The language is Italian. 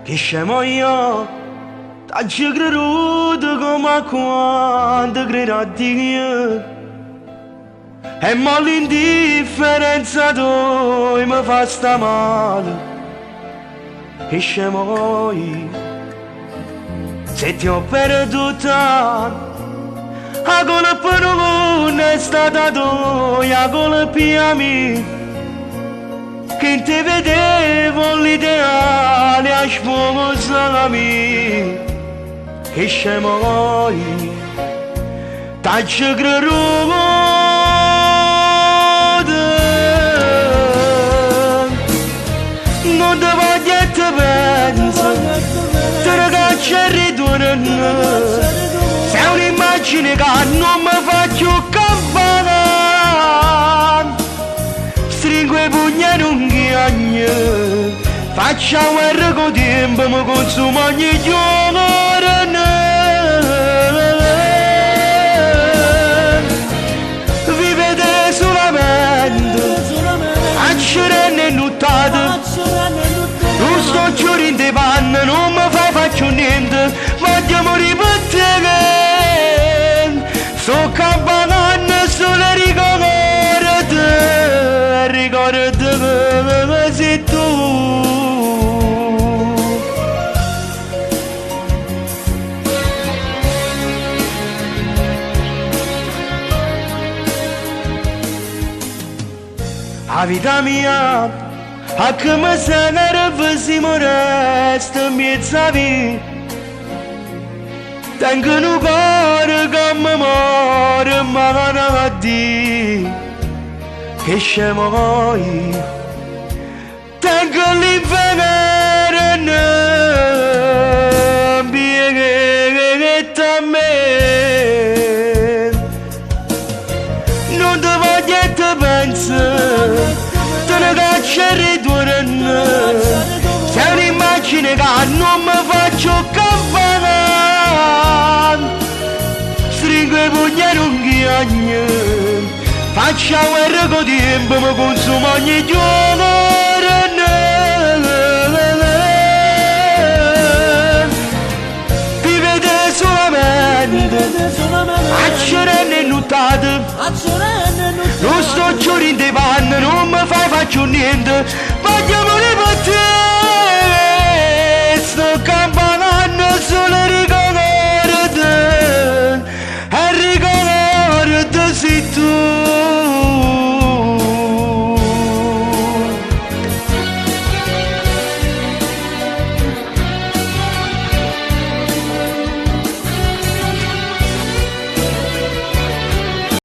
Che scemo io, t'ho creduto come quando credo a Dio. E mo l'indifferenza tua mi fa sta male. Che scemo io, se ti ho perduto, la colpa non è stata tua, la colpa è mia. Che ti vedevo l'ideale a sposare me. Che scemo io, t'ho creduto. Non ti voglio e ti penso, ti ragazzi e ritorno. Sei un'immagine che non mi faccio campanare. Stringo i pugni in un ghiagno, faccio guerra con tempo, mi consumo ogni giorno. Vivete solamente, accerenne e nuttate. Non sto giurando di panna, non mi faccio niente, voglio morire per te. Sto campanando solo ricordate come sei tu. La vita mia, a come se ne rivesimo resta in mezzo a vita. Tengo un cuore che mi muore, ma non a dire. Che scemo io, tengo l'inferno pieghetto a me. Non ti voglio e ti penso, te ne caccio e ritorno. Sei un'immagine che non mi faccio campanare. Stringo i pugni in un ghiagno, faccio guerra con tempo, mi consumo ogni giorno. Vivete solamente, accerenne e nuttate. Non sto giurando di panna, non mi faccio niente, voglio morire per te.